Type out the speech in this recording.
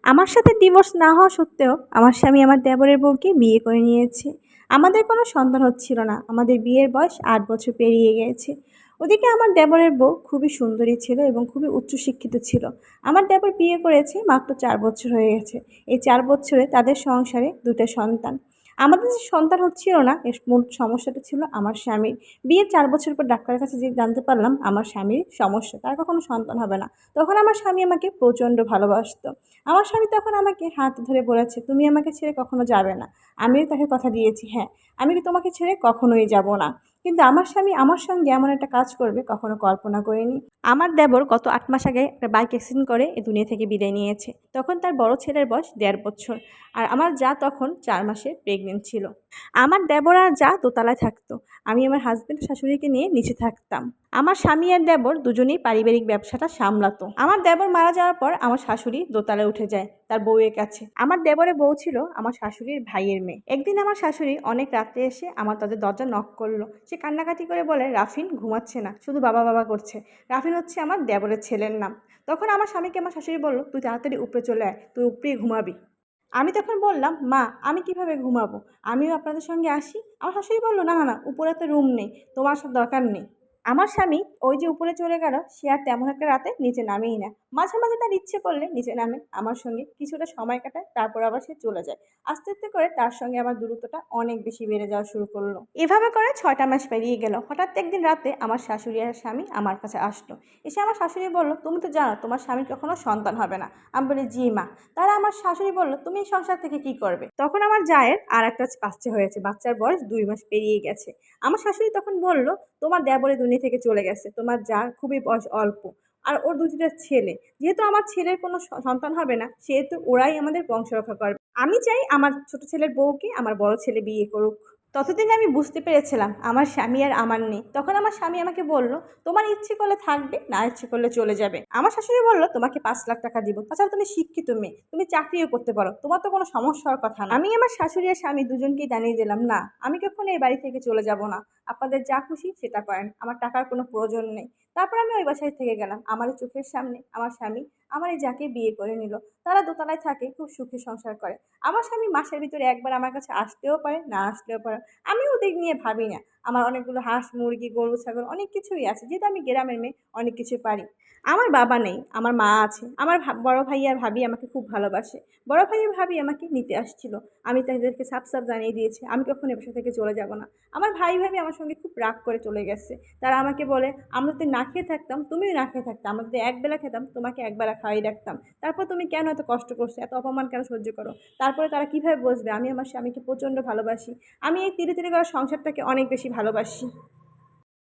আমার সাথে ডিভোর্স না হওয়া সত্ত্বেও আমার স্বামী আমার দেবরের বউকে বিয়ে করে নিয়েছে। আমাদের কোনো সন্তান হচ্ছিল না। আমাদের বিয়ের বয়স ৮ বছর পেরিয়ে গিয়েছে। ওদিকে আমার দেবরের বউ খুবই সুন্দরী ছিল এবং খুবই উচ্চশিক্ষিত ছিল। আমার দেবর বিয়ে করেছে মাত্র ৪ বছর হয়ে গেছে। এই ৪ বছরে তাদের সংসারে ২ টা সন্তান। আমাদের যে সন্তান হচ্ছিল না এর মূল সমস্যাটা ছিল আমার স্বামীর। বিয়ের ৪ বছর পর ডাক্তারের কাছে যেয়ে জানতে পারলাম আমার স্বামীর সমস্যা। তার কখনো সন্তান হবে না। তখন আমার স্বামী আমাকে প্রচণ্ড ভালোবাসত। আমার স্বামী তখন আমাকে হাত ধরে বলেছে, "তুমি আমাকে ছেড়ে কখনো যাবে না।" আমিও তাকে কথা দিয়েছি, "হ্যাঁ, আমি তোমাকে ছেড়ে কখনোই যাব না।" কিন্তু আমার স্বামী আমার সঙ্গে এমন একটা কাজ করবে কখনো কল্পনা করিনি। আমার দেবর গত ৮ মাস আগে একটা বাইক অ্যাক্সিডেন্ট করে এ দুনিয়া থেকে বিদায় নিয়েছে। তখন তার বড় ছেলের বয়স ১.৫ বছর। আর আমার জা তখন ৪ মাসের প্রেগনেন্ট ছিল। আমার দেবর আর জা দোতলায় থাকতো। আমি আমার হাসব্যান্ড শাশুড়িকে নিয়ে নিচে থাকতাম। আমার স্বামী আর দেবর দুজনেই পারিবারিক ব্যবসাটা সামলাতো। আমার দেবর মারা যাওয়ার পর আমার শাশুড়ি দোতলায় উঠে যায় তার বউয়ের কাছে। আমার দেবরের বউ ছিল আমার শাশুড়ির ভাইয়ের মেয়ে। একদিন আমার শাশুড়ি অনেক রাত্রে এসে তাদের দরজা নক করলো। সে কান্নাকাটি করে বলে, "রাফিন ঘুমাচ্ছে না, শুধু বাবা বাবা করছে।" রাফিন হচ্ছে আমার দেবরের ছেলের নাম। তখন আমার স্বামীকে আমার শাশুড়ি বলল, "তুই তাড়াতাড়ি উপরে চলে আয়, তুই উপরেই ঘুমাবি।" আমি তখন বললাম, "মা, আমি কিভাবে ঘুমাবো? আমিও আপনাদের সঙ্গে আসি?" আমার শাশুড়ি বলল, "না, না, না, উপরে তো রুম নেই, তোমার আসার দরকার নেই।" আমার স্বামী ওই যে উপরে চলে গেল, সে আর তেমন একটা রাতে নিচে নামেই না। মাঝে মাঝে তার ইচ্ছে করলে নিচে নামে, আমার সঙ্গে কিছুটা সময় কাটায়, তারপর আবার সে চলে যায়। আস্তে আস্তে করে তার সঙ্গে আমার দূরত্বটা অনেক বেশি বেড়ে যাওয়া শুরু করলো। এভাবে করে ৬টা মাস পেরিয়ে গেল। হঠাৎ একদিন রাতে আমার শাশুড়ি আর স্বামী আমার কাছে আসলো। এসে আমার শাশুড়ি বলল, "তুমি তো জানো তোমার স্বামীর কখনো সন্তান হবে না।" আমি বলি, "জি মা।" তারা আমার শাশুড়ি বলল, "তুমি এই সংসার থেকে কি করবে?" তখন আমার জায়ের আর একটা বাচ্চা হয়েছে, বাচ্চার বয়স ২ মাস পেরিয়ে গেছে। আমার শাশুড়ি তখন বলল, "তোমার দেবরে দুনিয়া থেকে চলে গেছে, তোমার যার খুবই বয়স অল্প, আর ওর ২টা ছেলে। যেহেতু আমার ছেলের কোনো সন্তান হবে না, সেহেতু ওরাই আমাদের বংশ রক্ষা করবে। আমি চাই আমার ছোট ছেলের বউকে আমার বড় ছেলে বিয়ে করুক।" ততদিনে আমি বুঝতে পেরেছিলাম আমার স্বামী আর আমার নেই। তখন আমার স্বামী আমাকে বলল, "তোমার ইচ্ছে করলে থাকবে, না ইচ্ছে করলে চলে যাবে।" আমার শাশুড়ি বলল, "তোমাকে ৫ লাখ টাকা দিব। তাছাড়া তুমি শিক্ষিত মেয়ে, তুমি চাকরিও করতে পারো, তোমার তো কোনো সমস্যা হওয়ার কথা না।" আমি আমার শাশুড়ি আর স্বামী দুজনকেই জানিয়ে দিলাম, "না, আমি কখনো এই বাড়ি থেকে চলে যাব না। আপনাদের যা খুশি সেটা করেন, আমার টাকার কোনো প্রয়োজন নেই।" তারপর আমি ওই বাসায় থেকে গেলাম। আমার এই চোখের সামনে আমার স্বামী আমার এই যাকে বিয়ে করে নিল। তারা দোতলায় থাকে, খুব সুখে সংসার করে। আমার স্বামী মাসের ভিতরে একবার আমার কাছে আসতেও পারে, না আসতেও পারে। আমি ওদের নিয়ে ভাবি না। আমার অনেকগুলো হাঁস, মুরগি, গরু, ছাগল অনেক কিছুই আছে। যেহেতু আমি গ্রামের মেয়ে, অনেক কিছু পারি। আমার বাবা নেই, আমার মা আছে। আমার বড় ভাই আর ভাবি আমাকে খুব ভালোবাসে। বড় ভাই আর ভাবি আমাকে নিতে আসছিল। আমি তাদেরকে সাফ সাফ জানিয়ে দিয়েছি, আমি কখনো এ বাসা থেকে চলে যাব না। আমার ভাই ভাবি আমার সঙ্গে খুব রাগ করে চলে গেছে। তারা আমাকে বলে, "আমরা যদি না খেয়ে থাকতাম, তুমিও না খেয়ে থাকতে। আমরা যদি একবেলা খেতাম, তোমাকে একবেলা খাওয়াই রাখতাম। তারপর তুমি কেন এত কষ্ট করছো? এত অপমান কেন সহ্য করো?" তারপরে তারা কিভাবে বুঝবে আমি আমার স্বামীকে প্রচণ্ড ভালোবাসি। আমি এই তিলে তিলে করা সংসারটাকে অনেক বেশি ভালোবাসি।